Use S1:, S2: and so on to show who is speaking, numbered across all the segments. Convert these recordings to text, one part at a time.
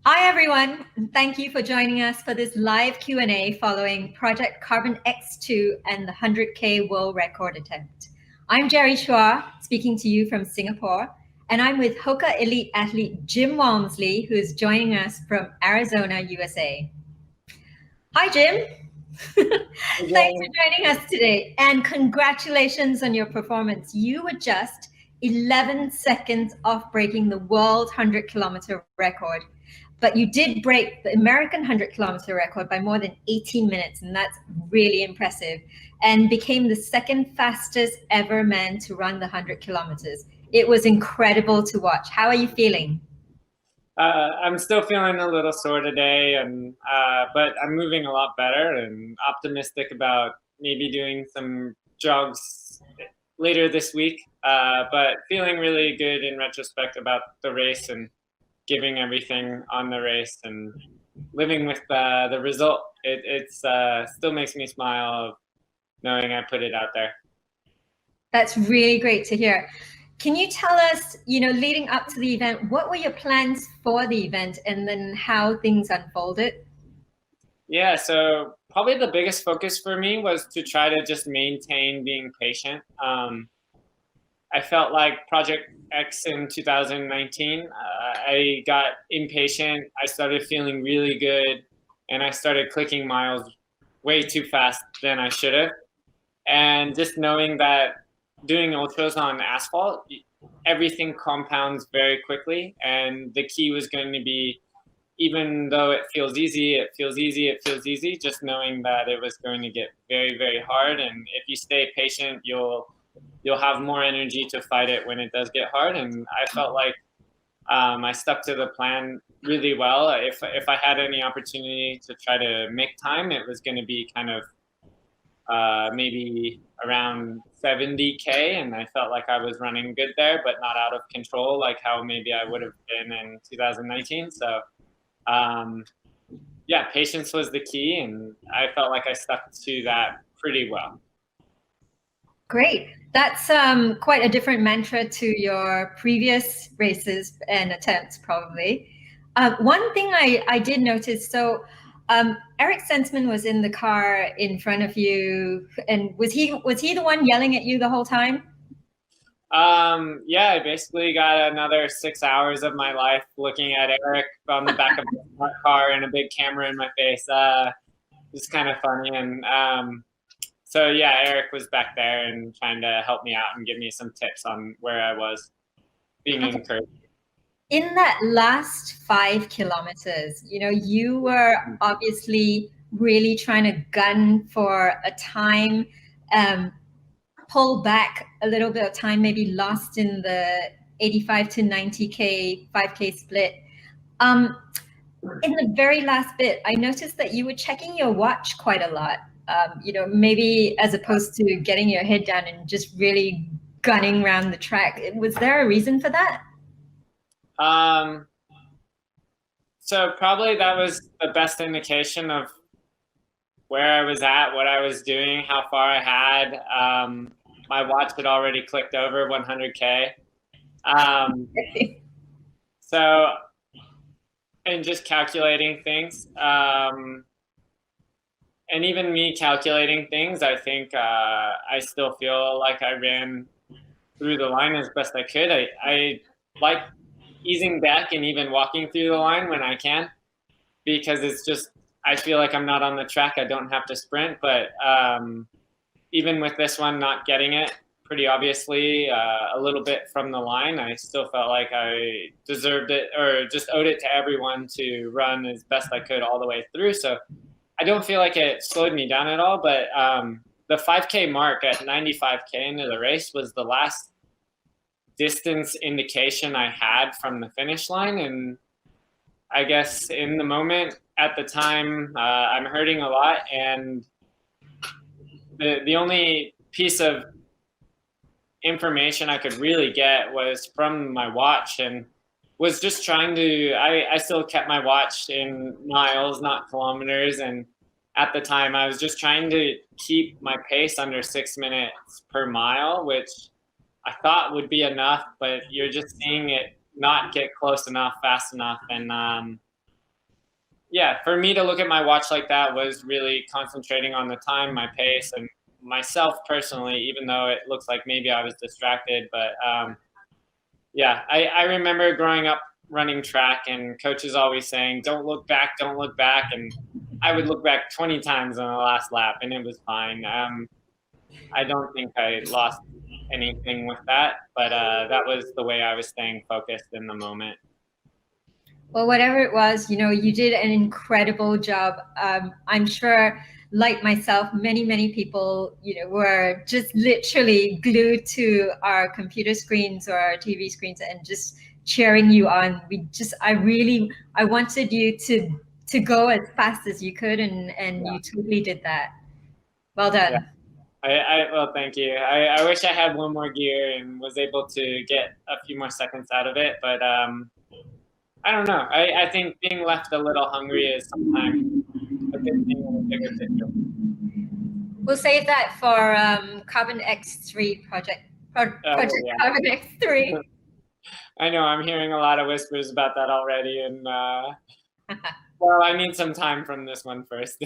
S1: Hi everyone, and thank you for joining us for this live Q&A following Project Carbon X2 and the 100K world record attempt. I'm Jerry Chua, speaking to you from Singapore, and I'm with HOKA elite athlete Jim Walmsley, who is joining us from Arizona, USA. Hi Jim. Thanks for joining us today, and congratulations on your performance. You were just 11 seconds off breaking the world 100-kilometer record. But you did break the American 100-kilometer record by more than 18 minutes, and that's really impressive, and became the second fastest ever man to run the 100 kilometers. It was incredible to watch. How are you feeling?
S2: I'm still feeling a little sore today, but I'm moving a lot better and optimistic about maybe doing some jogs later this week. But feeling really good in retrospect about the race and giving everything on the race and living with the result. It's still makes me smile knowing I put it out there.
S1: That's really great to hear. Can you tell us, leading up to the event, what were your plans for the event and then how things unfolded?
S2: Yeah, so probably the biggest focus for me was to try to just maintain being patient. I felt like Project X in 2019, I got impatient. I started feeling really good, and I started clicking miles way too fast than I should have. And just knowing that doing ultras on asphalt, everything compounds very quickly. And the key was going to be, even though it feels easy, it feels easy, it feels easy, just knowing that it was going to get very, very hard. And if you stay patient, you'll have more energy to fight it when it does get hard. And I felt like I stuck to the plan really well. If I had any opportunity to try to make time, it was going to be kind of maybe around 70K, and I felt like I was running good there, but not out of control like how maybe I would have been in 2019. So yeah, patience was the key, and I felt like I stuck to that pretty well.
S1: Great. That's quite a different mantra to your previous races and attempts, probably. One thing I did notice, so Eric Sensman was in the car in front of you, and was he the one yelling at you the whole time?
S2: Yeah, I basically got another 6 hours of my life looking at Eric on the back of my car and a big camera in my face. It's kind of funny, and so yeah, Eric was back there and trying to help me out and give me some tips on where I was being encouraged.
S1: In that last 5 kilometers, you were obviously really trying to gun for a time, pull back a little bit of time, maybe lost in the 85 to 90K, 5K split. In the very last bit, I noticed that you were checking your watch quite a lot. Maybe as opposed to getting your head down and just really gunning around the track. Was there a reason for that?
S2: So probably that was the best indication of where I was at, what I was doing, how far I had. My watch had already clicked over 100K. So, and just calculating things. And even me calculating things, I think I still feel like I ran through the line as best I could. I like easing back and even walking through the line when I can, because it's just, I feel like I'm not on the track. I don't have to sprint, but even with this one not getting it pretty obviously a little bit from the line, I still felt like I deserved it, or just owed it to everyone to run as best I could all the way through. So I don't feel like it slowed me down at all, but the 5K mark at 95K into the race was the last distance indication I had from the finish line. And I guess in the moment at the time, I'm hurting a lot, and the only piece of information I could really get was from my watch, and was just trying to, I still kept my watch in miles, not kilometers. And at the time I was just trying to keep my pace under 6 minutes per mile, which I thought would be enough, but you're just seeing it not get close enough, fast enough. And yeah, for me to look at my watch like that was really concentrating on the time, my pace, and myself personally, even though it looks like maybe I was distracted. But yeah, I remember growing up running track and coaches always saying, don't look back, don't look back. And I would look back 20 times on the last lap and it was fine. I don't think I lost anything with that, but that was the way I was staying focused in the moment.
S1: Well, whatever it was, you did an incredible job. I'm sure, like myself, many people, were just literally glued to our computer screens or our TV screens and just cheering you on. I wanted you to go as fast as you could, and
S2: Yeah.
S1: you totally did that. Well done.
S2: Yeah. Well, thank you. I wish I had one more gear and was able to get a few more seconds out of it, but I don't know. I think being left a little hungry is sometimes a good thing in a bigger picture.
S1: We'll save that for Carbon X3 project. Project
S2: Yeah.
S1: Carbon X3.
S2: I know I'm hearing a lot of whispers about that already, and well, I need some time from this one first.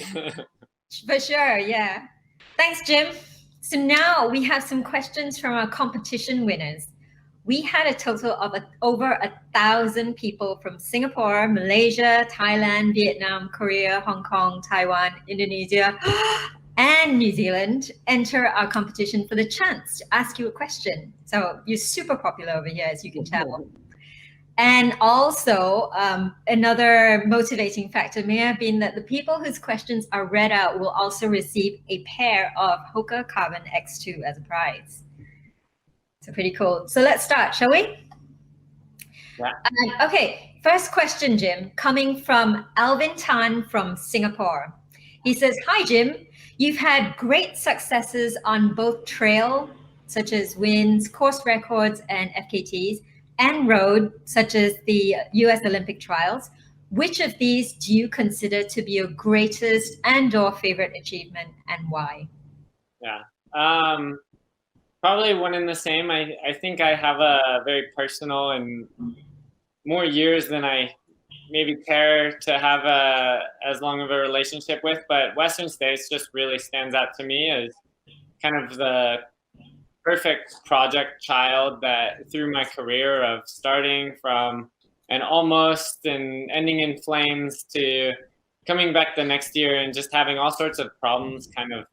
S1: For sure, yeah. Thanks, Jim. So now we have some questions from our competition winners. We had a total of over 1,000 people from Singapore, Malaysia, Thailand, Vietnam, Korea, Hong Kong, Taiwan, Indonesia, and New Zealand enter our competition for the chance to ask you a question. So you're super popular over here, as you can tell. And also, another motivating factor may have been that the people whose questions are read out will also receive a pair of HOKA Carbon X2 as a prize. So pretty cool. So let's start, shall we?
S2: Yeah.
S1: Okay, first question, Jim, coming from Alvin Tan from Singapore. He says, hi, Jim. You've had great successes on both trail, such as wins, course records, and FKTs, and road, such as the US Olympic trials. Which of these do you consider to be your greatest and/or favorite achievement, and why?
S2: Yeah. Probably one and the same. I think I have a very personal and more years than I maybe care to have as long of a relationship with, but Western States just really stands out to me as kind of the perfect project child that through my career of starting from an almost and ending in flames to coming back the next year and just having all sorts of problems, kind of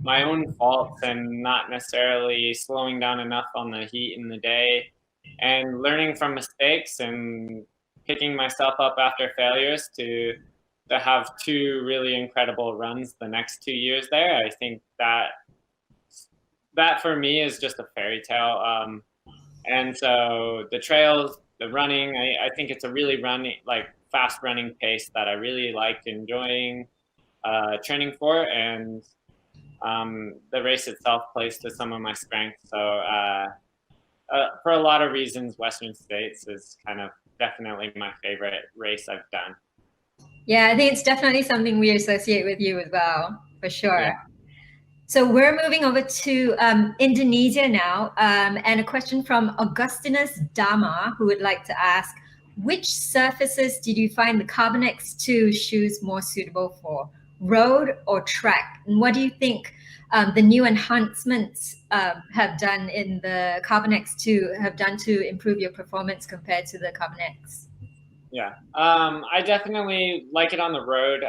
S2: my own faults, and not necessarily slowing down enough on the heat in the day, and learning from mistakes and picking myself up after failures to have two really incredible runs the next 2 years there. I think that for me is just a fairy tale. And so the trails, the running, I think it's a really fast running pace that I really like enjoying training for, and the race itself plays to some of my strengths. So for a lot of reasons, Western States is kind of definitely my favorite race I've done.
S1: Yeah, I think it's definitely something we associate with you as well, for sure. Yeah. So we're moving over to Indonesia now, and a question from Augustinus Dama, who would like to ask, which surfaces did you find the Carbon X2 shoes more suitable for, road or track? And what do you think the new enhancements have done in the Carbon X2 have done to improve your performance compared to the Carbon X?
S2: Yeah, I definitely like it on the road,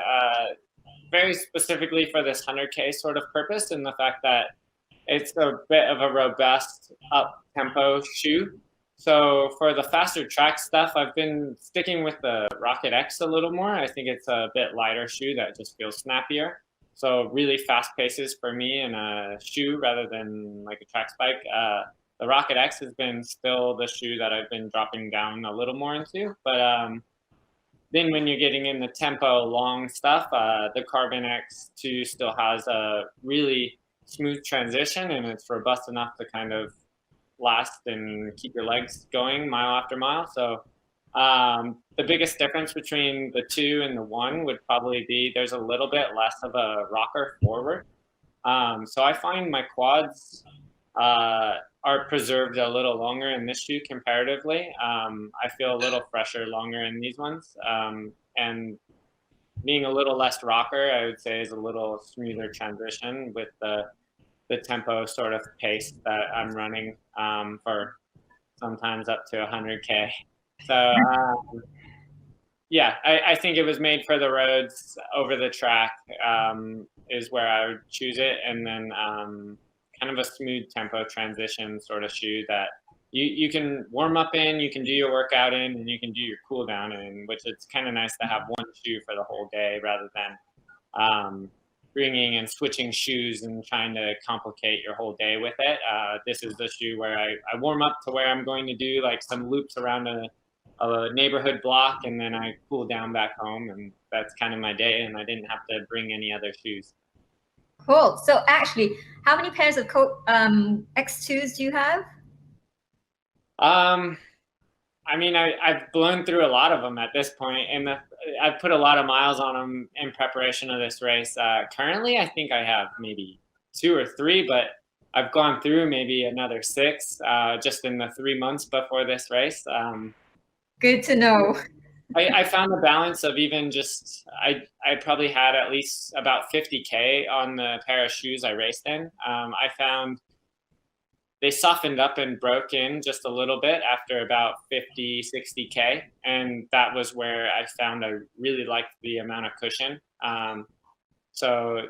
S2: very specifically for this 100K sort of purpose, and the fact that it's a bit of a robust up-tempo shoe. So for the faster track stuff, I've been sticking with the Rocket X a little more. I think it's a bit lighter shoe that just feels snappier. So really fast paces for me in a shoe rather than like a track spike. The Rocket X has been still the shoe that I've been dropping down a little more into. But then when you're getting in the tempo long stuff, the Carbon X2 still has a really smooth transition, and it's robust enough to kind of last and keep your legs going mile after mile. So the biggest difference between the 2 and the 1 would probably be there's a little bit less of a rocker forward. So I find my quads are preserved a little longer in this shoe comparatively. I feel a little fresher longer in these ones. And being a little less rocker, I would say, is a little smoother transition with the tempo sort of pace that I'm running for sometimes up to 100K. So yeah, I think it was made for the roads. Over the track is where I would choose it, and then kind of a smooth tempo transition sort of shoe that you can warm up in, you can do your workout in, and you can do your cool down in, which it's kind of nice to have one shoe for the whole day rather than bringing and switching shoes and trying to complicate your whole day with it. This is the shoe where I warm up to where I'm going to do like some loops around a neighborhood block, and then I cool down back home, and that's kind of my day, and I didn't have to bring any other shoes.
S1: Cool. So actually, how many pairs of X2s do you have?
S2: I mean, I've blown through a lot of them at this point, and I've put a lot of miles on them in preparation of this race. Currently, I think I have maybe 2 or 3, but I've gone through maybe another 6 just in the 3 months before this race.
S1: Good to know.
S2: I found the balance of even just, I probably had at least about 50K on the pair of shoes I raced in. I found they softened up and broke in just a little bit after about 50, 60K. And that was where I found I really liked the amount of cushion. So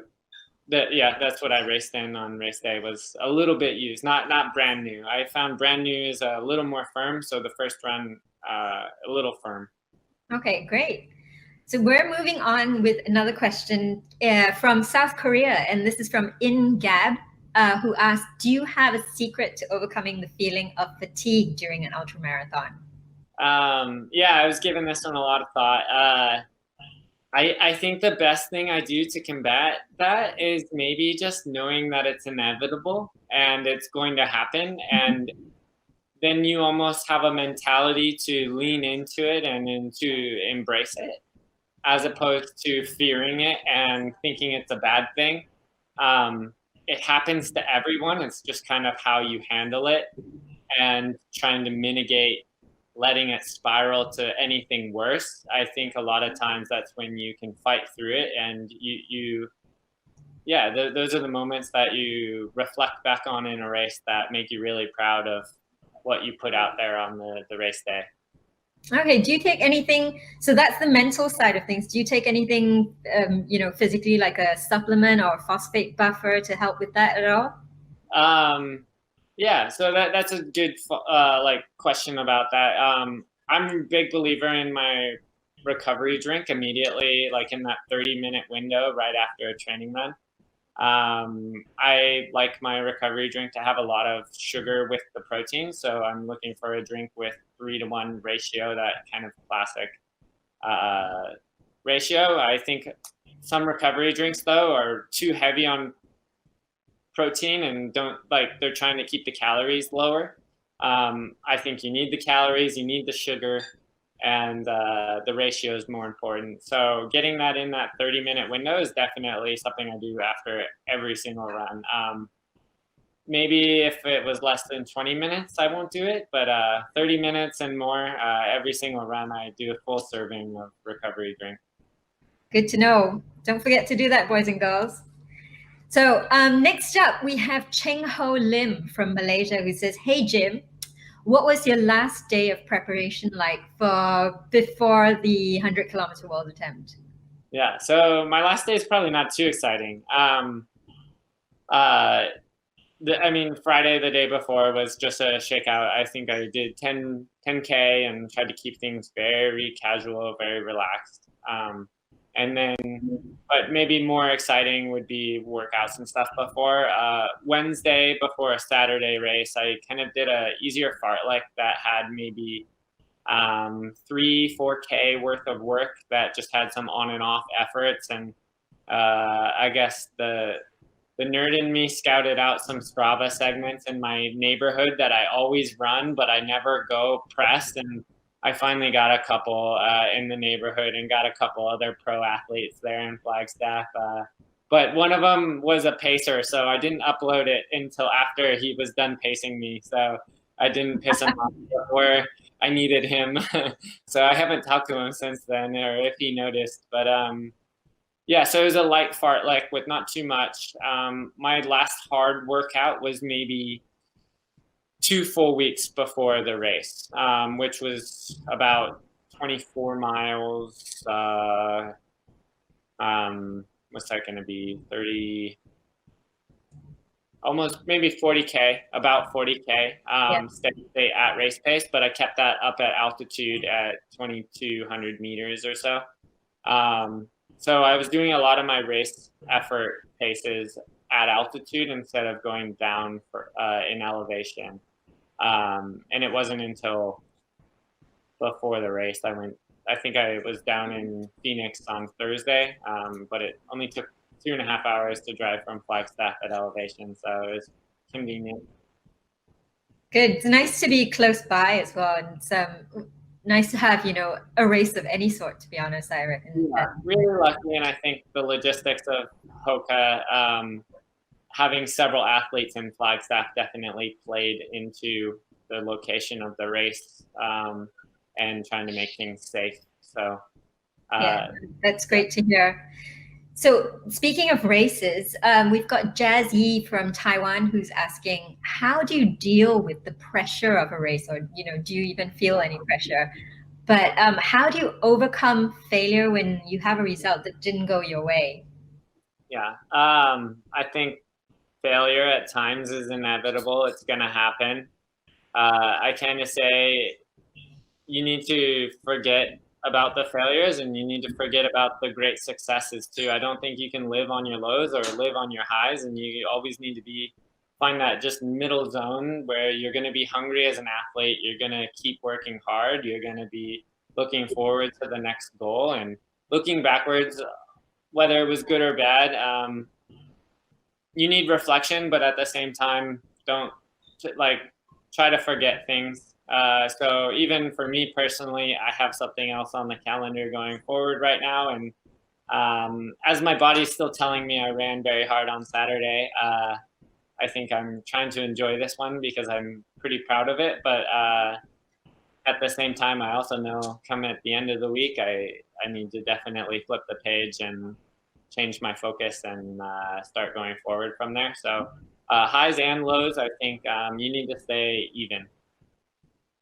S2: that's what I raced in on race day, was a little bit used, not brand new. I found brand new is a little more firm. So the first run, a little firm.
S1: Okay, great. So we're moving on with another question from South Korea, and this is from In Gab, who asked, do you have a secret to overcoming the feeling of fatigue during an ultramarathon?
S2: Yeah, I was giving this one a lot of thought. I think the best thing I do to combat that is maybe just knowing that it's inevitable and it's going to happen, and then you almost have a mentality to lean into it and to embrace it, as opposed to fearing it and thinking it's a bad thing. It happens to everyone. It's just kind of how you handle it and trying to mitigate letting it spiral to anything worse. I think a lot of times that's when you can fight through it, and those are the moments that you reflect back on in a race that make you really proud of what you put out there on the race day.
S1: Okay, do you take anything, so that's the mental side of things, do you take anything physically, like a supplement or a phosphate buffer to help with that at all?
S2: Yeah, so that's a good question about that. I'm a big believer in my recovery drink immediately, like in that 30-minute window right after a training run. I like my recovery drink to have a lot of sugar with the protein, so I'm looking for a drink with 3-to-1 ratio, that kind of classic ratio. I think some recovery drinks, though, are too heavy on protein and they're trying to keep the calories lower. I think you need the calories, you need the sugar, and the ratio is more important. So getting that in that 30-minute window is definitely something I do after every single run. Maybe if it was less than 20 minutes, I won't do it, but 30 minutes and more, every single run, I do a full serving of recovery drink.
S1: Good to know. Don't forget to do that, boys and girls. So next up, we have Cheng Ho Lim from Malaysia, who says, hey, Jim, what was your last day of preparation like before the 100-kilometer world attempt?
S2: Yeah, so my last day is probably not too exciting. Friday, the day before, was just a shakeout. I think I did 10K and tried to keep things very casual, very relaxed. But maybe more exciting would be workouts and stuff before. Wednesday, before a Saturday race, I kind of did a easier fartlek that had maybe 3-4K worth of work that just had some on and off efforts. And I guess the nerd in me scouted out some Strava segments in my neighborhood that I always run, but I never go press. And I finally got a couple in the neighborhood and got a couple other pro athletes there in Flagstaff. But one of them was a pacer, so I didn't upload it until after he was done pacing me. So I didn't piss him off before I needed him. So I haven't talked to him since then, or if he noticed. But Yeah, so it was a light fartlek with not too much. My last hard workout was maybe 2 full weeks before the race, which was about 24 miles. What's that going to be? 30, almost maybe 40K, about 40K, steady state at race pace, but I kept that up at altitude at 2,200 meters or so. So I was doing a lot of my race effort paces at altitude instead of going down in elevation. And it wasn't until before the race I think I was down in Phoenix on Thursday, but it only took 2.5 hours to drive from Flagstaff at elevation, so it was convenient.
S1: Good. It's nice to be close by as well, and it's nice to have, a race of any sort, to be honest, I reckon.
S2: Yeah, really lucky, and I think the logistics of HOKA, having several athletes in Flagstaff definitely played into the location of the race, and trying to make things safe. So
S1: that's great to hear. So speaking of races, we've got Jazz Yi from Taiwan who's asking, how do you deal with the pressure of a race, or do you even feel any pressure? But how do you overcome failure when you have a result that didn't go your way?
S2: Yeah, I think failure at times is inevitable. It's going to happen. I kind of say you need to forget about the failures and you need to forget about the great successes too. I don't think you can live on your lows or live on your highs, and you always need to find that just middle zone where you're going to be hungry as an athlete. You're going to keep working hard. You're going to be looking forward to the next goal and looking backwards, whether it was good or bad. You need reflection, but at the same time, don't try to forget things. So even for me personally, I have something else on the calendar going forward right now. And as my body's still telling me I ran very hard on Saturday, I think I'm trying to enjoy this one because I'm pretty proud of it. But at the same time, I also know come at the end of the week, I need to definitely flip the page and change my focus and start going forward from there. So highs and lows, I think you need to stay even.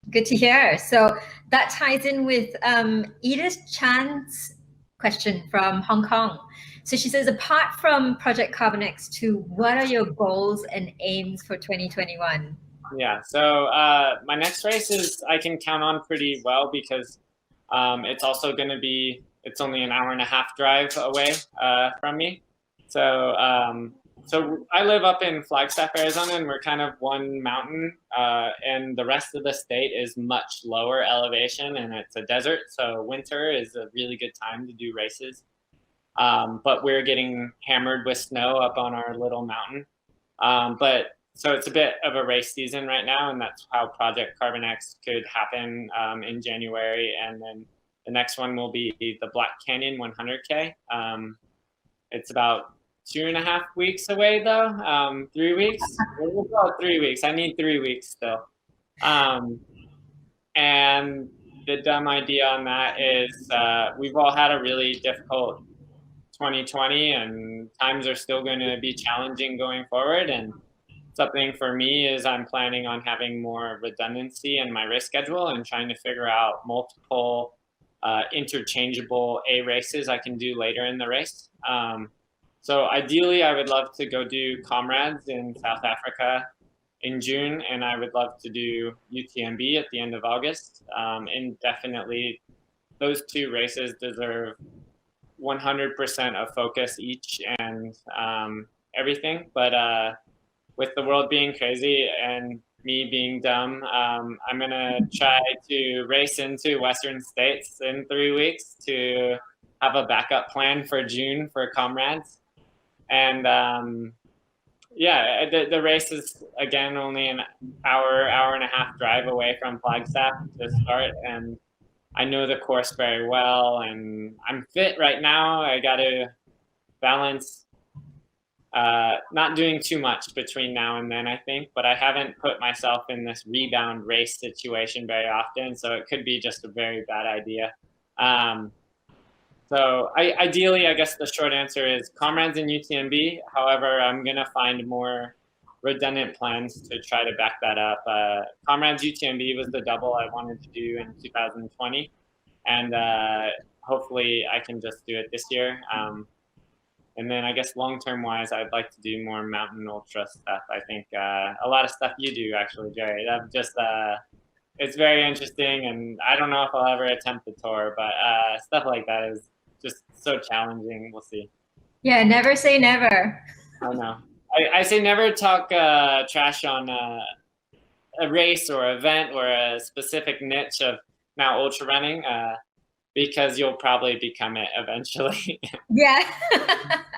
S1: Good to hear. So that ties in with Edith Chan's question from Hong Kong. So she says, apart from Project Carbon X2, what are your goals and aims for 2021?
S2: Yeah, so my next race is I can count on pretty well because it's also going to be, it's only an 1.5-hour drive away from me. So I live up in Flagstaff, Arizona, and we're kind of one mountain, and the rest of the state is much lower elevation, and it's a desert. So winter is a really good time to do races. But we're getting hammered with snow up on our little mountain. So it's a bit of a race season right now, and that's how Project Carbon X could happen in January. And then the next one will be the Black Canyon 100K. It's about 2.5 weeks away though. 3 weeks. We'll call it 3 weeks. I need 3 weeks still. And the dumb idea on that is we've all had a really difficult 2020, and times are still going to be challenging going forward. And something for me is I'm planning on having more redundancy in my race schedule and trying to figure out multiple interchangeable A races I can do later in the race. So ideally, I would love to go do Comrades in South Africa in June, and I would love to do UTMB at the end of August. And definitely, those two races deserve 100% of focus each and everything. But with the world being crazy and me being dumb, I'm going to try to race into Western States in 3 weeks to have a backup plan for June for Comrades. And the race is, again, only an hour and a half drive away from Flagstaff to start. And I know the course very well, and I'm fit right now. I got to balance not doing too much between now and then, I think, but I haven't put myself in this rebound race situation very often, so it could be just a very bad idea. So ideally, I guess the short answer is comrades and UTMB. However, I'm going to find more redundant plans to try to back that up. Comrades UTMB was the double I wanted to do in 2020. And hopefully I can just do it this year. And then I guess long-term wise, I'd like to do more mountain ultra stuff. I think a lot of stuff you do actually, Jerry. That just it's very interesting, and I don't know if I'll ever attempt the tour, but stuff like that is just so challenging. We'll see.
S1: Yeah, never say never.
S2: I know. I say never talk trash on a race or event or a specific niche of now ultra running. Because you'll probably become it eventually.
S1: Yeah,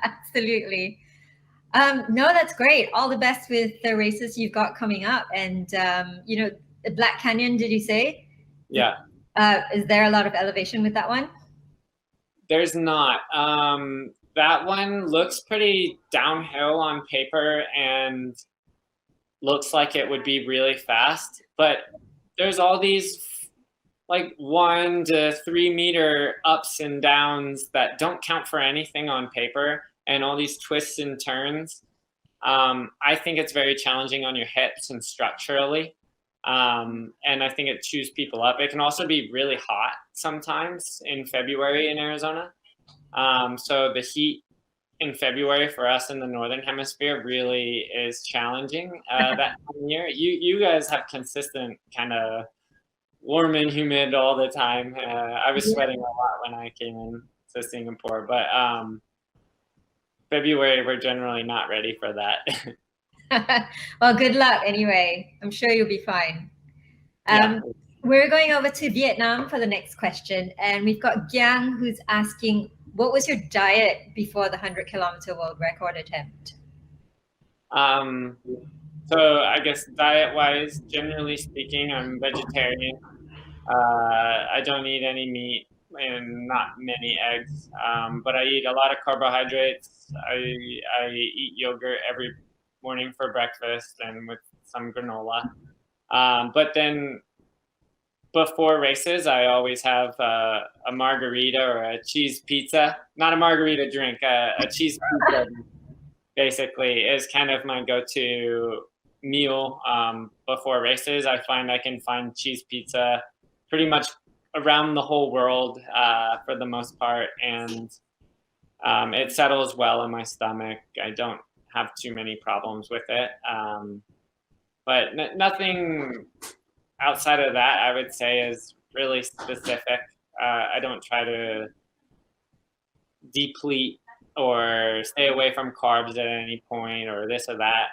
S1: absolutely. No, that's great. All the best with the races you've got coming up. And, you know, the Black Canyon, did you say?
S2: Yeah.
S1: Is there a lot of elevation with that one?
S2: There's not. That one looks pretty downhill on paper and looks like it would be really fast. But there's all these like 1 to 3 meter ups and downs that don't count for anything on paper, and all these twists and turns. I think it's very challenging on your hips and structurally. And I think it chews people up. It can also be really hot sometimes in February in Arizona. So the heat in February for us in the Northern Hemisphere really is challenging that time of year. You guys have consistent kind of warm and humid all the time. I was sweating a lot when I came in to Singapore, but February, we're generally not ready for that.
S1: Well, good luck anyway. I'm sure you'll be fine.
S2: Yeah.
S1: We're going over to Vietnam for the next question. And we've got Giang who's asking, what was your diet before the 100-kilometer world record attempt?
S2: So I guess diet-wise, generally speaking, I'm vegetarian. I don't eat any meat and not many eggs, but I eat a lot of carbohydrates. I eat yogurt every morning for breakfast and with some granola. But then before races, I always have a margarita or a cheese pizza. Not a margarita drink, a cheese pizza basically is kind of my go-to meal before races. I find I can find cheese pizza pretty much around the whole world for the most part, and it settles well in my stomach. I don't have too many problems with it, but nothing outside of that I would say is really specific. I don't try to deplete or stay away from carbs at any point or this or that.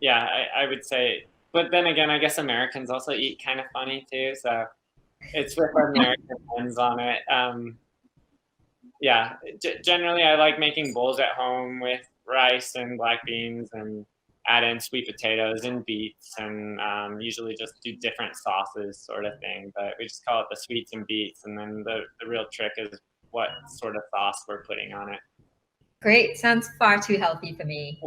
S2: Yeah, I would say, but then again, I guess Americans also eat kind of funny too. So it's with American lens on it. Yeah, generally I like making bowls at home with rice and black beans and add in sweet potatoes and beets and usually just do different sauces sort of thing. But we just call it the sweets and beets. And then the real trick is what sort of sauce we're putting on it.
S1: Great. Sounds far too healthy for me.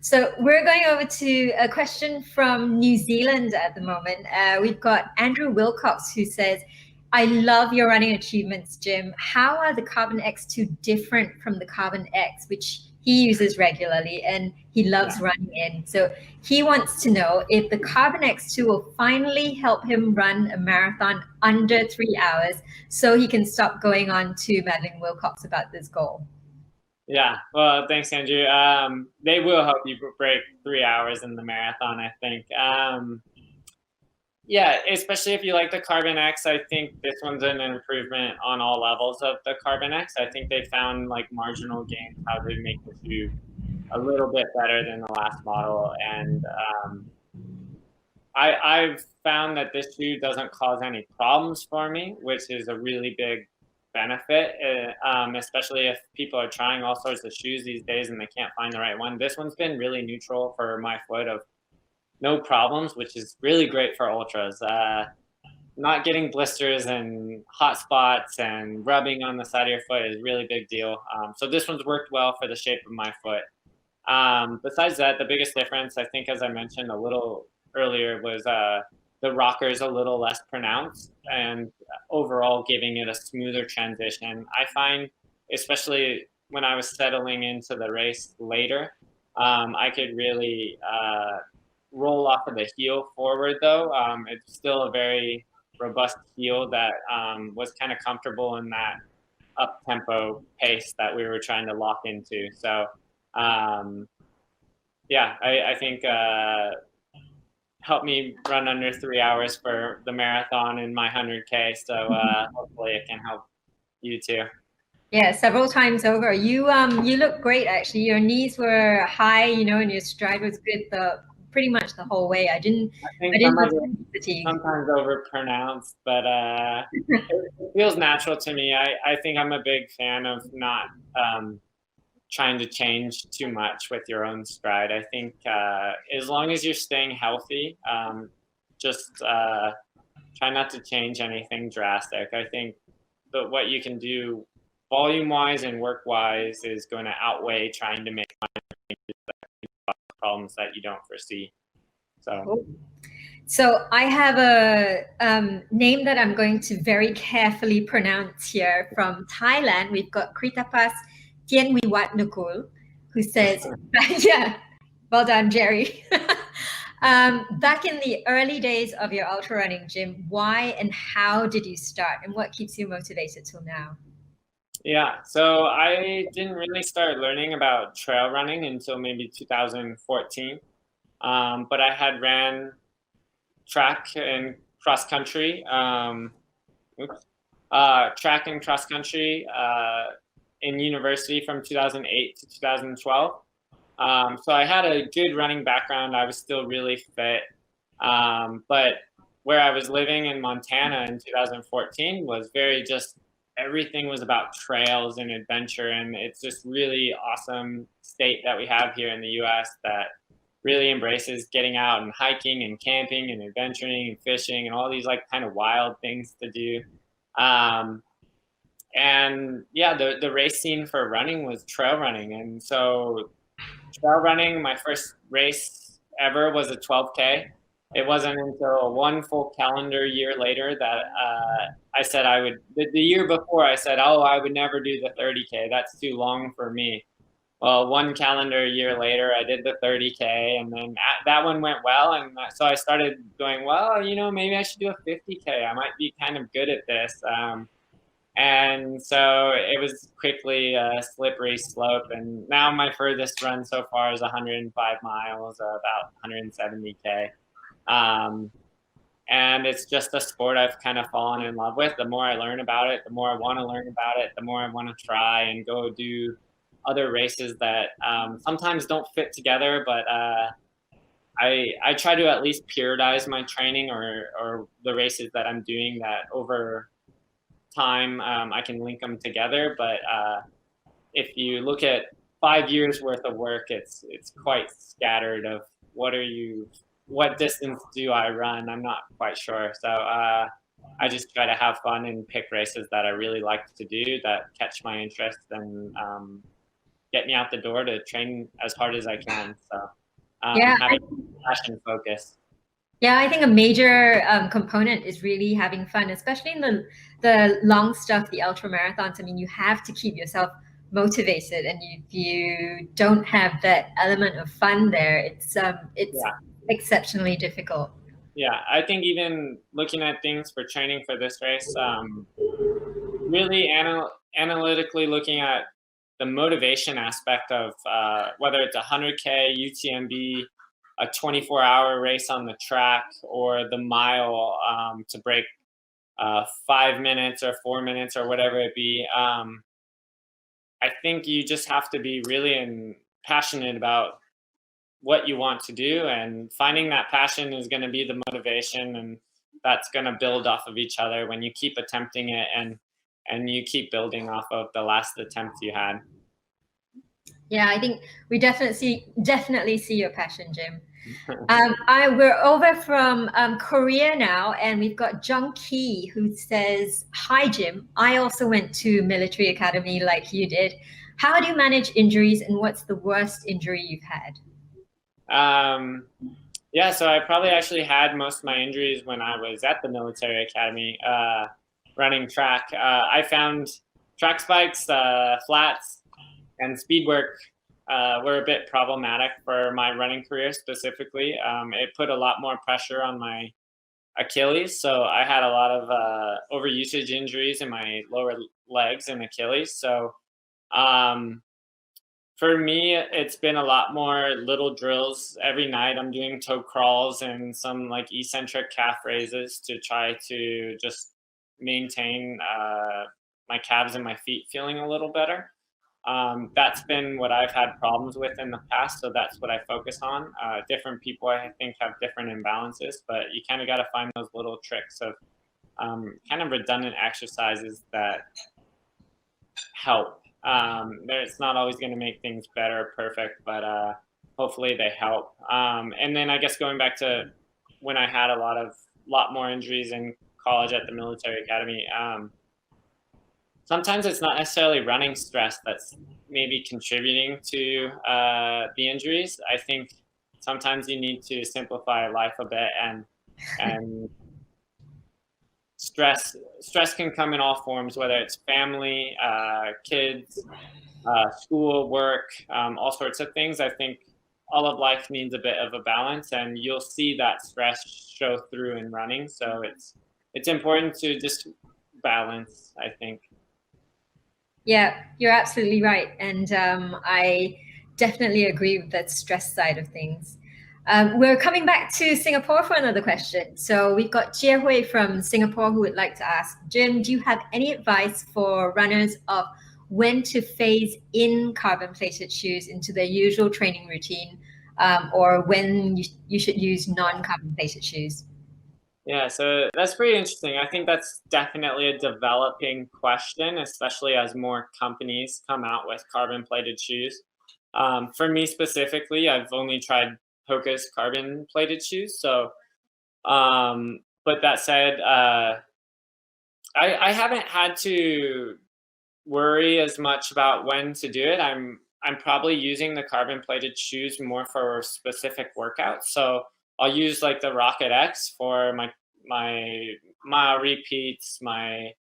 S1: So we're going over to a question from New Zealand at the moment. We've got Andrew Wilcox who says, I love your running achievements, Jim. How are the Carbon X2 different from the Carbon X, which he uses regularly and he loves running in? So he wants to know if the Carbon X2 will finally help him run a marathon under 3 hours so he can stop going on to Madeline Wilcox about this goal.
S2: Yeah, well, thanks, Andrew. They will help you break 3 hours in the marathon, I think. Yeah, especially if you like the Carbon X, I think this one's an improvement on all levels of the Carbon X. I think they found like marginal gains, how to make the shoe a little bit better than the last model. And I've found that this shoe doesn't cause any problems for me, which is a really big benefit, especially if people are trying all sorts of shoes these days and they can't find the right one. This one's been really neutral for my foot, of no problems, which is really great for ultras. Not getting blisters and hot spots and rubbing on the side of your foot is a really big deal. So this one's worked well for the shape of my foot. Besides that, the biggest difference, I think, as I mentioned a little earlier, was the rockers a little less pronounced, and overall giving it a smoother transition. I find, especially when I was settling into the race later, I could really roll off of the heel forward though. It's still a very robust heel that was kind of comfortable in that up tempo pace that we were trying to lock into. So yeah, I think helped me run under 3 hours for the marathon and my 100K. So hopefully it can help you too.
S1: Yeah, several times over. You look great actually. Your knees were high, you know, and your stride was good pretty much the whole way. I didn't fatigue.
S2: Sometimes overpronounced, but it feels natural to me. I think I'm a big fan of not trying to change too much with your own stride. I think as long as you're staying healthy, just try not to change anything drastic. I think that what you can do volume-wise and work-wise is going to outweigh trying to make problems that you don't foresee.
S1: So I have a name that I'm going to very carefully pronounce here from Thailand. We've got Kritapas Tienwiwat who says, yeah, well done, Jerry. Back in the early days of your ultra running, Jim, why and how did you start, and what keeps you motivated till now?
S2: Yeah, so I didn't really start learning about trail running until maybe 2014. But I had ran track and cross country, track and cross country in university from 2008 to 2012. So I had a good running background. I was still really fit. But where I was living in Montana in 2014 was everything was about trails and adventure. And it's just really awesome state that we have here in the US that really embraces getting out and hiking and camping and adventuring and fishing and all these like kind of wild things to do. And yeah, the race scene for running was trail running. And so trail running, my first race ever was a 12K. It wasn't until one full calendar year later that I said I would, the year before I said, oh, I would never do the 30K. That's too long for me. Well, one calendar year later, I did the 30K, and then that one went well. And so I started going, well, you know, maybe I should do a 50K. I might be kind of good at this. And so it was quickly a slippery slope. And now my furthest run so far is 105 miles, about 170K. And it's just a sport I've kind of fallen in love with. The more I learn about it, the more I want to learn about it, the more I want to try and go do other races that sometimes don't fit together, but I try to at least periodize my training or the races that I'm doing, that over time I can link them together. But if you look at 5 years worth of work, it's quite scattered of what distance do I run? I'm not quite sure. So I just try to have fun and pick races that I really like to do, that catch my interest and get me out the door to train as hard as I can. So having passion focus.
S1: Yeah, I think a major component is really having fun, especially in the long stuff, the ultra marathons. I mean, you have to keep yourself motivated, and if you don't have that element of fun there, it's exceptionally difficult.
S2: Yeah, I think even looking at things for training for this race, really analytically looking at the motivation aspect of whether it's 100K, UTMB, a 24-hour race on the track, or the mile to break 5 minutes or 4 minutes or whatever it be. I think you just have to be really passionate about what you want to do, and finding that passion is going to be the motivation, and that's going to build off of each other when you keep attempting it and you keep building off of the last attempt you had.
S1: Yeah, I think we definitely see your passion, Jim. We're over from Korea now, and we've got Jung Ki, who says, hi, Jim. I also went to military academy like you did. How do you manage injuries, and what's the worst injury you've had?
S2: Yeah, so I probably actually had most of my injuries when I was at the military academy, running track. I found track spikes, flats, and speed work were a bit problematic for my running career specifically. It put a lot more pressure on my Achilles, so I had a lot of overusage injuries in my lower legs and Achilles. So um, for me, it's been a lot more little drills every night. I'm doing toe crawls and some like eccentric calf raises to try to just maintain my calves and my feet feeling a little better. That's been what I've had problems with in the past, so that's what I focus on. Different people, I think, have different imbalances, but you kind of got to find those little tricks of kind of redundant exercises that help. It's not always going to make things better or perfect, but hopefully they help. And then I guess going back to when I had lot more injuries in college at the military academy. Sometimes it's not necessarily running stress that's maybe contributing to the injuries. I think sometimes you need to simplify life a bit, and stress can come in all forms, whether it's family, kids, school, work, all sorts of things. I think all of life needs a bit of a balance, and you'll see that stress show through in running. So it's important to just balance, I think.
S1: Yeah, you're absolutely right. And I definitely agree with that stress side of things. We're coming back to Singapore for another question. So we've got Jie Hui from Singapore who would like to ask, Jim, do you have any advice for runners of when to phase in carbon-plated shoes into their usual training routine, or when you should use non-carbon-plated shoes?
S2: Yeah, so that's pretty interesting. I think that's definitely a developing question, especially as more companies come out with carbon plated shoes. For me specifically, I've only tried Hoka's carbon plated shoes. So, but that said, I haven't had to worry as much about when to do it. I'm probably using the carbon plated shoes more for specific workouts. So I'll use like the Rocket X for my mile repeats, my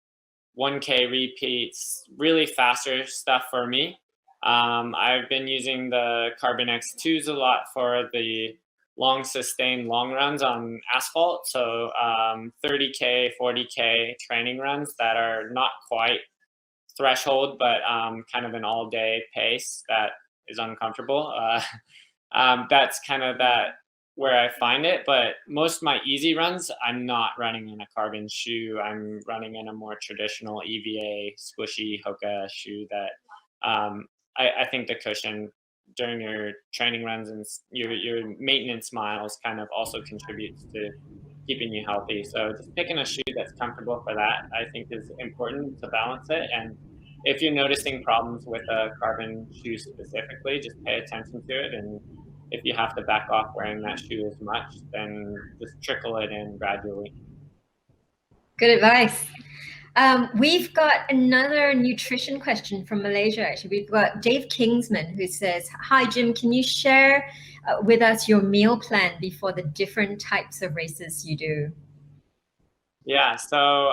S2: 1K repeats, really faster stuff for me. I've been using the Carbon X2s a lot for the long sustained long runs on asphalt. So 30K, 40K training runs that are not quite threshold, but kind of an all day pace that is uncomfortable. That's kind of that where I find it. But most of my easy runs, I'm not running in a carbon shoe. I'm running in a more traditional EVA squishy Hoka shoe that I think the cushion during your training runs and your maintenance miles kind of also contributes to keeping you healthy. So just picking a shoe that's comfortable for that, I think, is important to balance it. And if you're noticing problems with a carbon shoe specifically, just pay attention to it. And if you have to back off wearing that shoe as much, then just trickle it in gradually.
S1: Good advice. We've got another nutrition question from Malaysia, actually. We've got Dave Kingsman who says, hi, Jim, can you share with us your meal plan before the different types of races you do?
S2: Yeah, so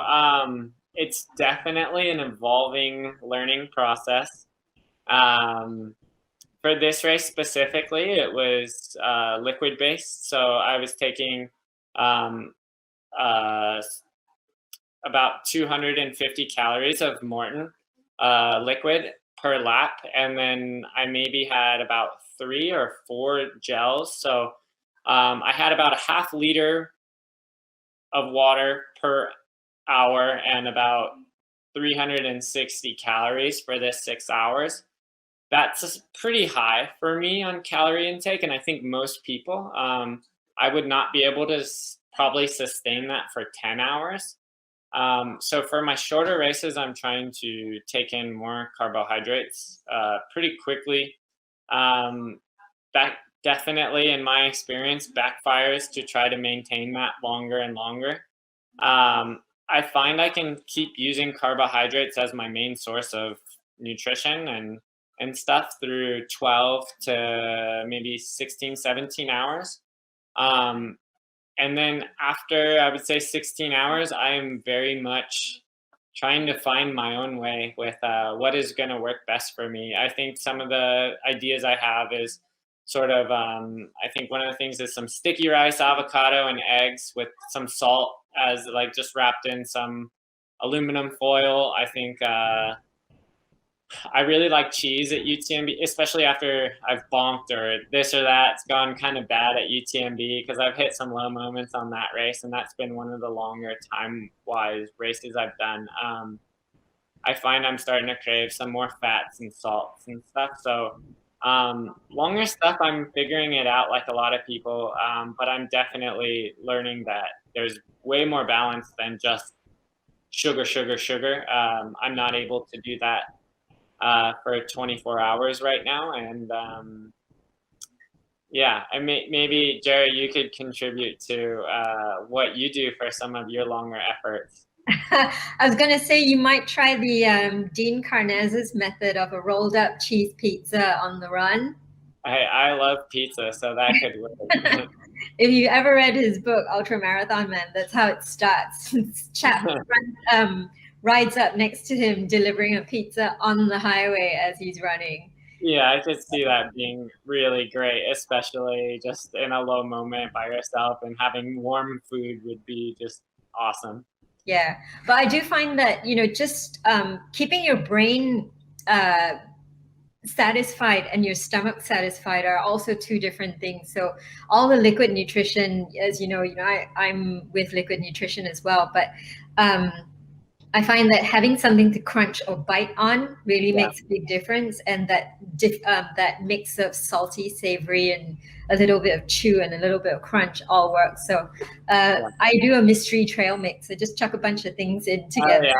S2: it's definitely an evolving learning process. For this race specifically, it was liquid based. So I was taking uh, about 250 calories of Morton liquid per lap. And then I maybe had about 3 or 4 gels. So I had about a half liter of water per hour and about 360 calories for this 6 hours. That's pretty high for me on calorie intake, and I think most people. I would not be able to probably sustain that for 10 hours. So for my shorter races, I'm trying to take in more carbohydrates pretty quickly. That definitely, in my experience, backfires to try to maintain that longer and longer. I find I can keep using carbohydrates as my main source of nutrition and stuff through 12 to maybe 16, 17 hours. And then after, I would say 16 hours, I am very much trying to find my own way with what is going to work best for me. I think some of the ideas I have is sort of, I think one of the things is some sticky rice, avocado, and eggs with some salt as like just wrapped in some aluminum foil. I think I really like cheese at UTMB, especially after I've bonked or this or that's gone kind of bad at UTMB, because I've hit some low moments on that race, and that's been one of the longer time-wise races I've done. I find I'm starting to crave some more fats and salts and stuff. So longer stuff, I'm figuring it out like a lot of people, but I'm definitely learning that there's way more balance than just sugar, sugar, sugar. I'm not able to do that for 24 hours right now. And yeah, maybe Jerry, you could contribute to what you do for some of your longer efforts.
S1: I was going to say you might try the Dean Karnazes method of a rolled up cheese pizza on the run.
S2: I love pizza, so that could work.
S1: If you ever read his book, Ultramarathon Man, that's how it starts. Chap rides up next to him delivering a pizza on the highway as he's running.
S2: Yeah, I could see that being really great, especially just in a low moment by yourself, and having warm food would be just awesome.
S1: Yeah, but I do find that, just keeping your brain satisfied and your stomach satisfied are also two different things. So all the liquid nutrition, as you know, I'm with liquid nutrition as well, but I find that having something to crunch or bite on really makes a big difference, and that mix of salty, savory, and a little bit of chew and a little bit of crunch all works. So I do a mystery trail mix. I just chuck a bunch of things in together.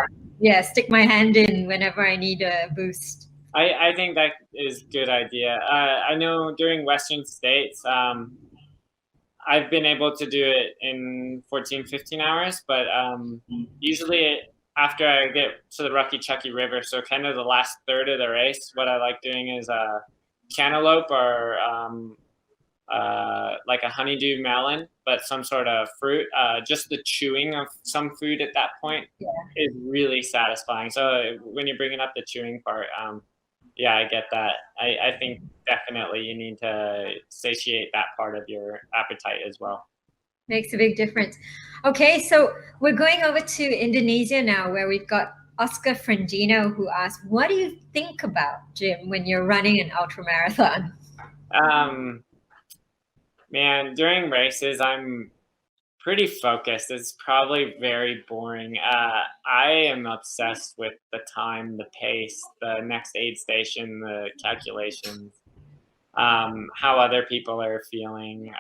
S1: Stick my hand in whenever I need a boost.
S2: I think that is a good idea. I know during Western States, I've been able to do it in 14, 15 hours, but usually after I get to the Rocky Chucky River, so kind of the last third of the race, what I like doing is cantaloupe or like a honeydew melon, but some sort of fruit. Just the chewing of some food at that point is really satisfying. So when you're bringing up the chewing part, yeah, I get that. I think definitely you need to satiate that part of your appetite as well.
S1: Makes a big difference. Okay, so we're going over to Indonesia now, where we've got Oscar Frendino, who asked, what do you think about, Jim, when you're running an ultramarathon?
S2: Man, during races, I'm pretty focused. It's probably very boring. I am obsessed with the time, the pace, the next aid station, the calculations, how other people are feeling.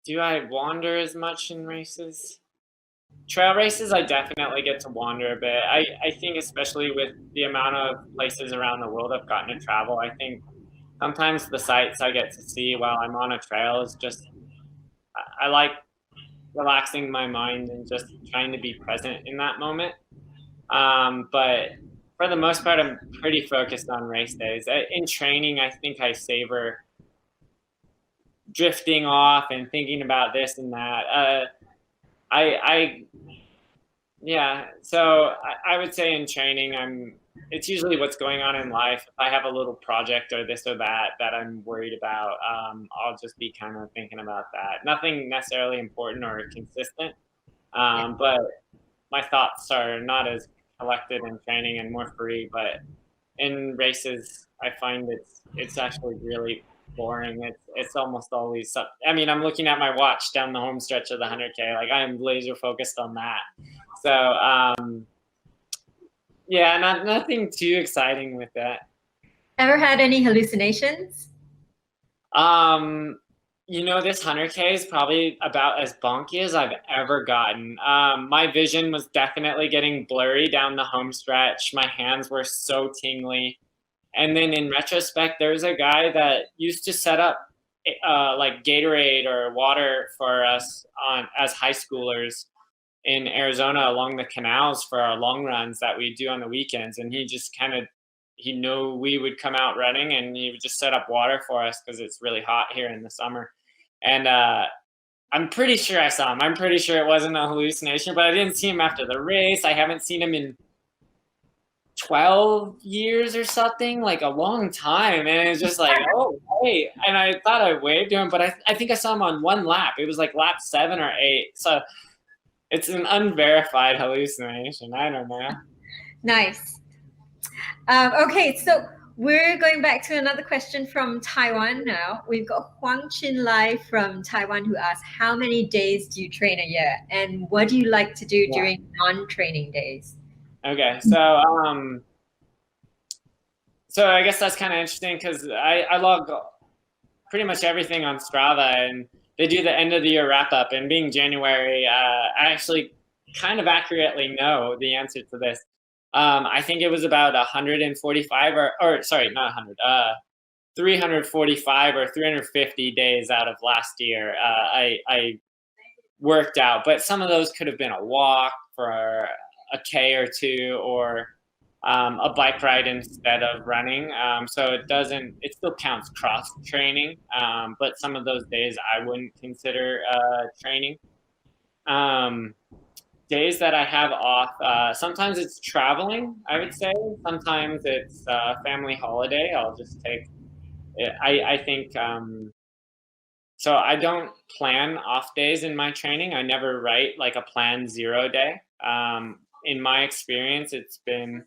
S2: Do I wander as much in races? Trail races, I definitely get to wander a bit. I think especially with the amount of places around the world I've gotten to travel, I think sometimes the sights I get to see while I'm on a trail is just, I like relaxing my mind and just trying to be present in that moment. But for the most part, I'm pretty focused on race days. In training, I think I savor drifting off and thinking about this and that. So I would say in training, it's usually what's going on in life. If I have a little project or this or that I'm worried about, I'll just be kind of thinking about that. Nothing necessarily important or consistent, but my thoughts are not as collected in training and more free. But in races, I find it's actually really boring. It's almost always I'm looking at my watch down the home stretch of the 100K. Like, I am laser focused on that. So nothing too exciting with that.
S1: Ever had any hallucinations?
S2: This 100K is probably about as bonky as I've ever gotten. My vision was definitely getting blurry down the home stretch. My hands were so tingly. And then in retrospect, there's a guy that used to set up like Gatorade or water for us as high schoolers in Arizona along the canals for our long runs that we do on the weekends. And he just kind of, he knew we would come out running, and he would just set up water for us because it's really hot here in the summer. And I'm pretty sure I saw him. I'm pretty sure it wasn't a hallucination, but I didn't see him after the race. I haven't seen him in 12 years or something, like a long time. And it's just like, oh, hey. And I thought I waved to him, but I think I saw him on one lap. It was like lap 7 or 8. So it's an unverified hallucination. I don't know.
S1: Nice. Okay, so we're going back to another question from Taiwan now. We've got Huang Chin Lai from Taiwan who asks, how many days do you train a year? And what do you like to do during non-training days?
S2: Okay, so I guess that's kind of interesting because I log pretty much everything on Strava, and they do the end of the year wrap up. And being January, I actually kind of accurately know the answer to this. I think it was about 145 or sorry, not 100, 345 or 350 days out of last year. I worked out, but some of those could have been a walk for a K or 2, or a bike ride instead of running. So it still counts cross training, but some of those days I wouldn't consider training. Days that I have off, sometimes it's traveling, I would say. Sometimes it's family holiday. I'll just take it. I think, so I don't plan off days in my training. I never write like a plan 0 day. In my experience, it's been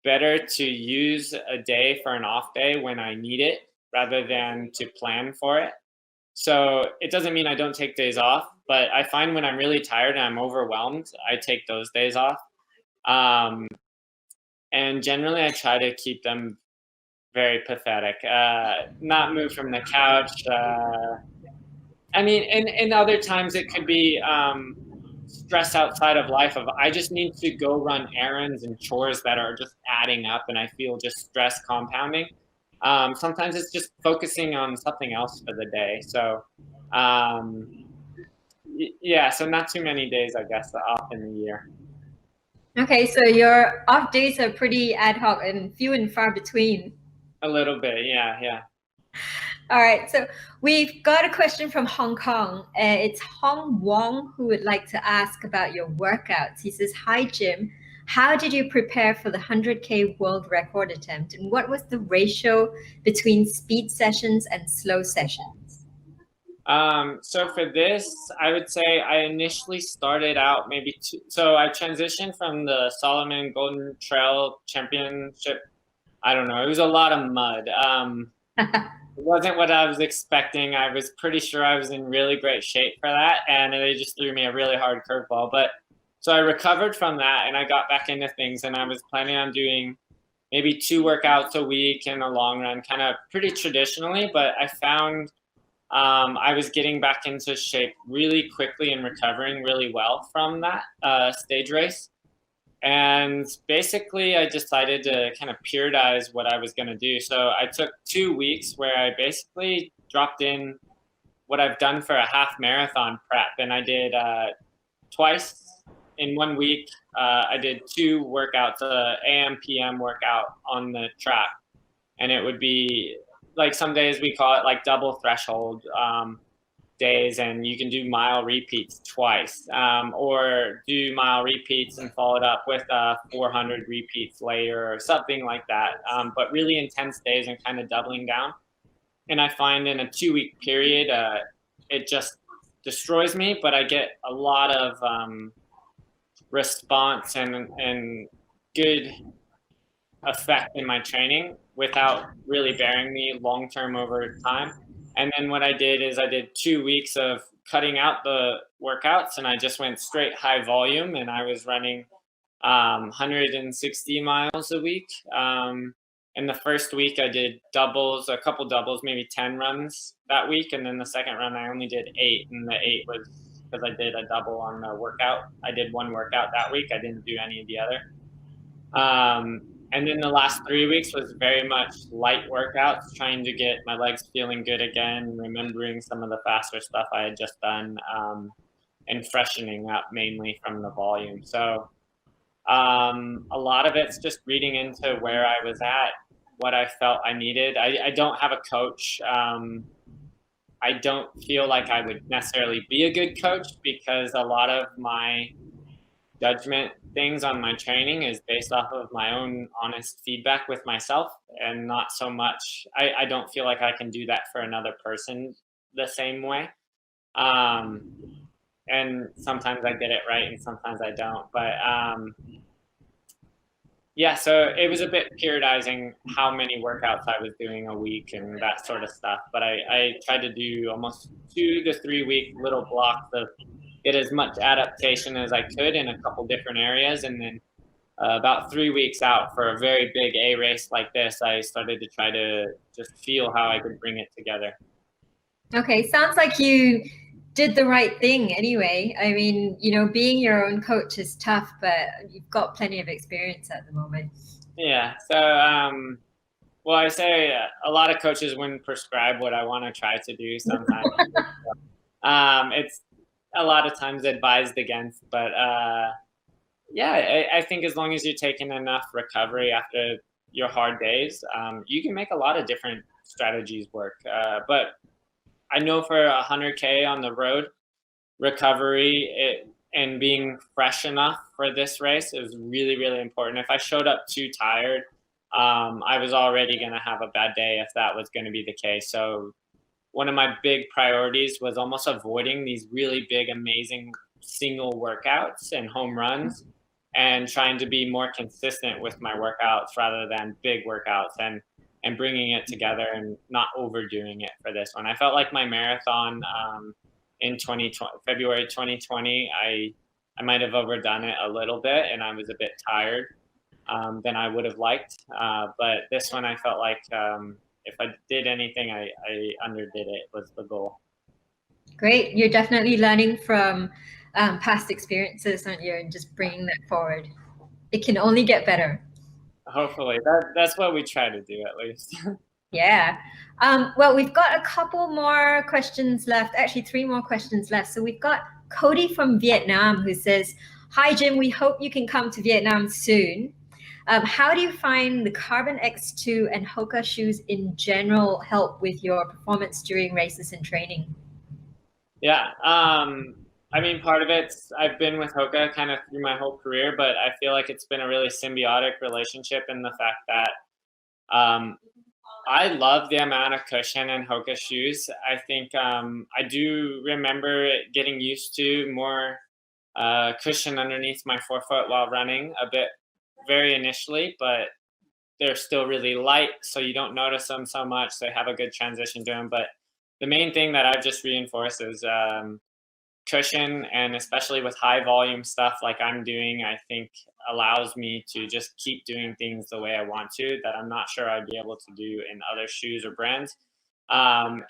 S2: better to use a day for an off day when I need it rather than to plan for it. So it doesn't mean I don't take days off, but I find when I'm really tired and I'm overwhelmed, I take those days off. And generally I try to keep them very pathetic, not move from the couch. I mean, in other times it could be stress outside of life of I just need to go run errands and chores that are just adding up, and I feel just stress compounding. Sometimes it's just focusing on something else for the day. So yeah, so not too many days, I guess, off in the year.
S1: Okay, so your off days are pretty ad hoc and few and far between.
S2: A little bit, yeah.
S1: All right, so we've got a question from Hong Kong. It's Hong Wong who would like to ask about your workouts. He says, hi, Jim. How did you prepare for the 100K world record attempt? And what was the ratio between speed sessions and slow sessions?
S2: So for this, I would say I initially started out so I transitioned from the Solomon Golden Trail Championship. I don't know. It was a lot of mud. It wasn't what I was expecting. I was pretty sure I was in really great shape for that, and they just threw me a really hard curveball. But so I recovered from that, and I got back into things, and I was planning on doing maybe 2 workouts a week in the long run, kind of pretty traditionally. But I found I was getting back into shape really quickly and recovering really well from that stage race. And basically, I decided to kind of periodize what I was going to do. So I took 2 weeks where I basically dropped in what I've done for a half marathon prep. And I did twice in 1 week. I did 2 workouts, AM, PM workout on the track. And it would be like some days we call it like double threshold days, and you can do mile repeats twice, or do mile repeats and follow it up with 400 repeats later or something like that. But really intense days and kind of doubling down. And I find in a 2-week period, it just destroys me, but I get a lot of response and good effect in my training without really bearing me long term over time. And then what I did is I did 2 weeks of cutting out the workouts, and I just went straight high volume, and I was running 160 miles a week. In the first week I did doubles, a couple doubles, maybe 10 runs that week, and then the second run I only did 8, and the 8 was because I did a double on the workout. I did 1 workout that week. I didn't do any of the other. And then the last 3 weeks was very much light workouts, trying to get my legs feeling good again, remembering some of the faster stuff I had just done, and freshening up mainly from the volume. So a lot of it's just reading into where I was at what I felt I needed. I don't have a coach. I don't feel like I would necessarily be a good coach because a lot of my judgment things on my training is based off of my own honest feedback with myself, and not so much, I don't feel like I can do that for another person the same way. Um, and sometimes I get it right and sometimes I don't. But yeah, so it was a bit periodizing how many workouts I was doing a week and that sort of stuff. But I tried to do almost 2 to 3 week little blocks of get as much adaptation as I could in a couple different areas. And then about 3 weeks out for a very big A race like this, I started to try to just feel how I could bring it together.
S1: Okay, sounds like you did the right thing anyway. I mean, you know, being your own coach is tough, but you've got plenty of experience at the moment.
S2: Yeah. So, well, I say a lot of coaches wouldn't prescribe what I want to try to do sometimes. It's a lot of times advised against, but yeah, I think as long as you're taking enough recovery after your hard days, you can make a lot of different strategies work. But I know for 100K on the road, recovery and being fresh enough for this race is really, really important. If I showed up too tired, I was already going to have a bad day if that was going to be the case. So one of my big priorities was almost avoiding these really big, amazing single workouts and home runs, and trying to be more consistent with my workouts rather than big workouts, and bringing it together and not overdoing it for this one. I felt like my marathon in February 2020, I might have overdone it a little bit, and I was a bit tired than I would have liked. But this one, I felt like if I did anything, I underdid it was the goal.
S1: Great. You're definitely learning from past experiences, aren't you? And just bringing that forward. It can only get better.
S2: Hopefully. That's what we try to do, at least.
S1: Yeah. Well, we've got a couple more questions left, actually 3 more questions left. So we've got Cody from Vietnam who says, "Hi, Jim, we hope you can come to Vietnam soon. How do you find the Carbon X2 and HOKA shoes in general help with your performance during races and training?"
S2: Yeah. I mean, part of it's I've been with HOKA kind of through my whole career, but I feel like it's been a really symbiotic relationship in the fact that I love the amount of cushion in HOKA shoes. I think I do remember getting used to more cushion underneath my forefoot while running a bit very initially, but they're still really light, so you don't notice them so much. They have a good transition to them. But the main thing that I've just reinforced is cushion, and especially with high volume stuff like I'm doing, I think allows me to just keep doing things the way I want to, that I'm not sure I'd be able to do in other shoes or brands.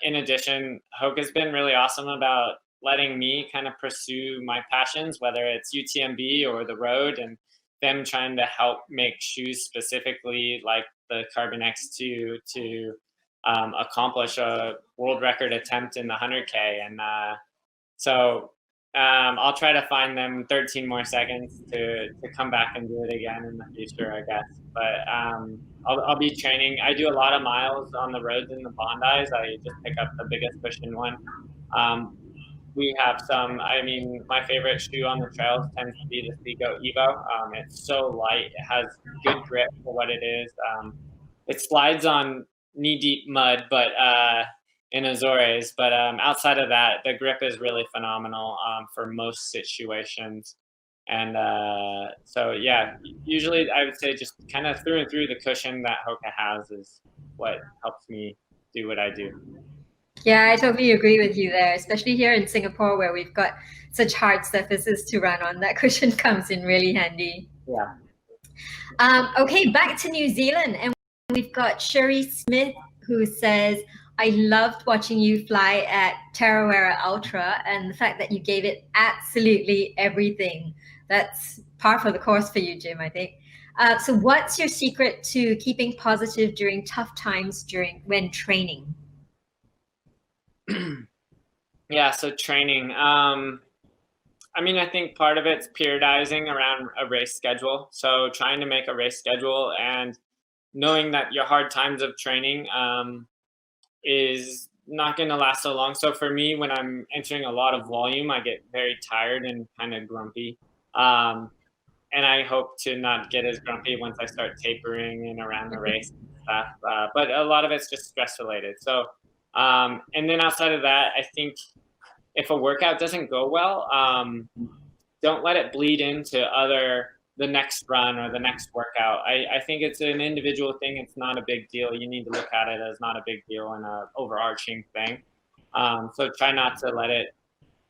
S2: In addition, Hoka's been really awesome about letting me kind of pursue my passions, whether it's UTMB or the road, and them trying to help make shoes specifically like the Carbon X2 to accomplish a world record attempt in the 100K. And so I'll try to find them 13 more seconds to come back and do it again in the future, I guess. But I'll be training. I do a lot of miles on the roads in the Bondis. I just pick up the biggest cushion one. We have some, I mean, my favorite shoe on the trails tends to be the Seago Evo. It's so light. It has good grip for what it is. It slides on knee-deep mud, but in Azores. But outside of that, the grip is really phenomenal for most situations. And so, yeah, usually I would say just kind of through and through the cushion that HOKA has is what helps me do what I do.
S1: Yeah, I totally agree with you there, especially here in Singapore where we've got such hard surfaces to run on. That cushion comes in really handy.
S2: Yeah.
S1: Okay, back to New Zealand. And we've got Sherry Smith who says, "I loved watching you fly at Tarawera Ultra and the fact that you gave it absolutely everything." That's par for the course for you, Jim, I think. So what's your secret to keeping positive during tough times when training?
S2: Yeah, so training. I mean, I think part of it's periodizing around a race schedule. So trying to make a race schedule and knowing that your hard times of training is not going to last so long. So for me, when I'm entering a lot of volume, I get very tired and kind of grumpy. And I hope to not get as grumpy once I start tapering and around the race and stuff. But a lot of it's just stress related. So, and then outside of that, I think if a workout doesn't go well, don't let it bleed into the next run or the next workout. I think it's an individual thing. It's not a big deal. You need to look at it as not a big deal and an overarching thing. So try not to let it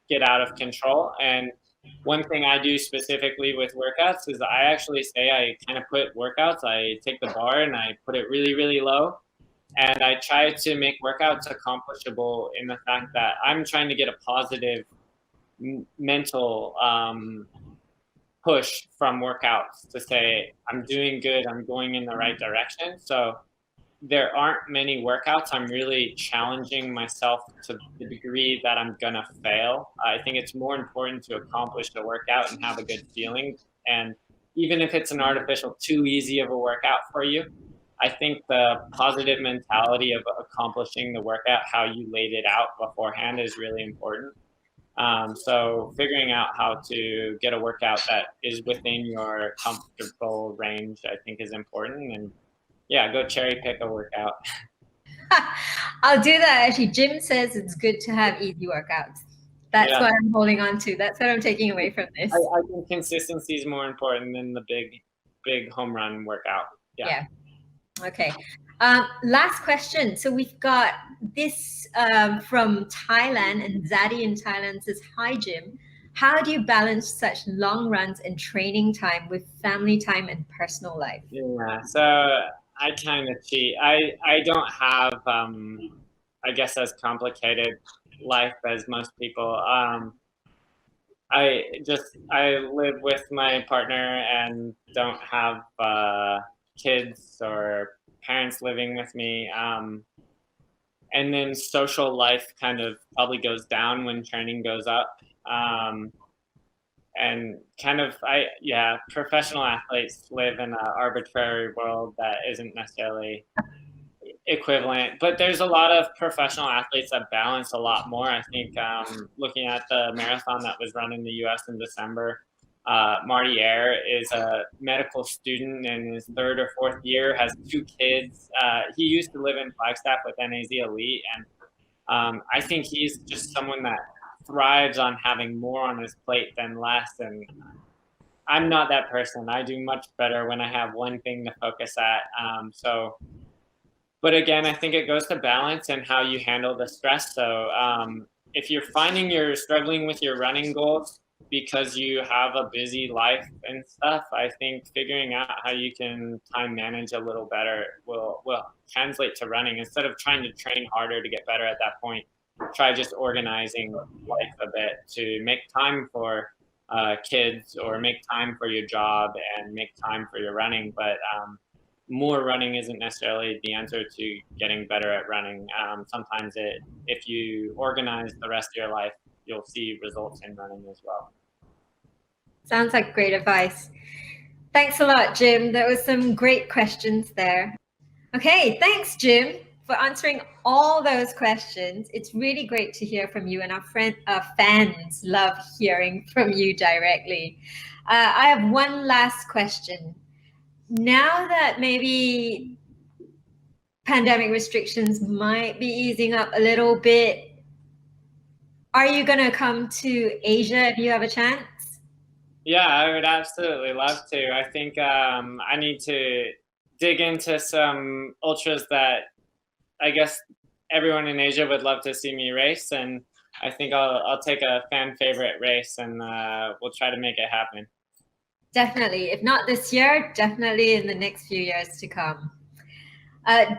S2: get out of control. And one thing I do specifically with workouts is I actually say I kind of put workouts, I take the bar and I put it really, really low. And I try to make workouts accomplishable in the fact that I'm trying to get a positive mental push from workouts to say, I'm doing good, I'm going in the right direction. So there aren't many workouts I'm really challenging myself to the degree that I'm gonna fail. I think it's more important to accomplish the workout and have a good feeling. And even if it's an artificial too easy of a workout for you, I think the positive mentality of accomplishing the workout, how you laid it out beforehand, is really important. So figuring out how to get a workout that is within your comfortable range, I think, is important. And yeah, go cherry pick a workout.
S1: I'll do that. Actually, Jim says it's good to have easy workouts. That's what I'm holding on to. That's what I'm taking away from this.
S2: I think consistency is more important than the big home run workout. Yeah.
S1: Okay. Last question. So we've got this from Thailand, and Zaddy in Thailand says, "Hi, Jim. How do you balance such long runs and training time with family time and personal life?"
S2: Yeah. So I kind of cheat. I don't have, I guess, as complicated life as most people. I live with my partner and don't have kids or parents living with me. And then social life kind of probably goes down when training goes up. And kind of, professional athletes live in an arbitrary world that isn't necessarily equivalent, but there's a lot of professional athletes that balance a lot more. I think looking at the marathon that was run in the US in December, Marty Ayer is a medical student in his 3rd or 4th year, has 2 kids. He used to live in Flagstaff with NAZ Elite, and I think he's just someone that thrives on having more on his plate than less. And I'm not that person. I do much better when I have one thing to focus at. But again, I think it goes to balance and how you handle the stress. So if you're finding you're struggling with your running goals because you have a busy life and stuff, I think figuring out how you can time manage a little better will translate to running. Instead of trying to train harder to get better at that point, try just organizing life a bit to make time for kids or make time for your job and make time for your running. But more running isn't necessarily the answer to getting better at running. Sometimes if you organize the rest of your life, you'll see results in running as well.
S1: Sounds like great advice. Thanks a lot, Jim. There was some great questions there. Okay, thanks, Jim, for answering all those questions. It's really great to hear from you, and our fans love hearing from you directly. I have one last question. Now that maybe pandemic restrictions might be easing up a little bit, are you going to come to Asia if you have a chance?
S2: Yeah, I would absolutely love to. I think I need to dig into some ultras that I guess everyone in Asia would love to see me race, and I think I'll take a fan favorite race, and we'll try to make it happen.
S1: Definitely. If not this year, definitely in the next few years to come.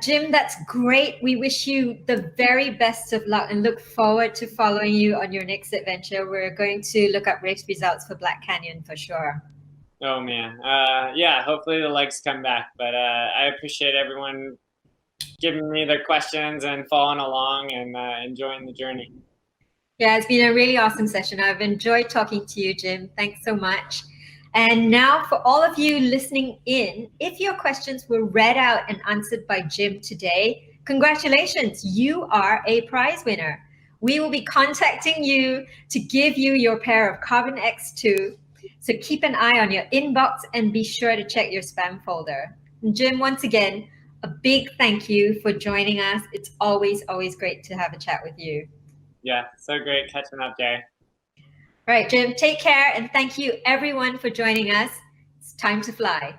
S1: Jim, that's great. We wish you the very best of luck and look forward to following you on your next adventure. We're going to look up race results for Black Canyon for sure.
S2: Oh, man. Yeah, hopefully the legs come back. But I appreciate everyone giving me their questions and following along and enjoying the journey.
S1: Yeah, it's been a really awesome session. I've enjoyed talking to you, Jim. Thanks so much. And now for all of you listening in, if your questions were read out and answered by Jim today, congratulations, you are a prize winner. We will be contacting you to give you your pair of Carbon X2. So keep an eye on your inbox and be sure to check your spam folder. And Jim, once again, a big thank you for joining us. It's always great to have a chat with you.
S2: Yeah, so great catching up, Jay.
S1: All right, Jim, take care. And thank you everyone for joining us. It's time to fly.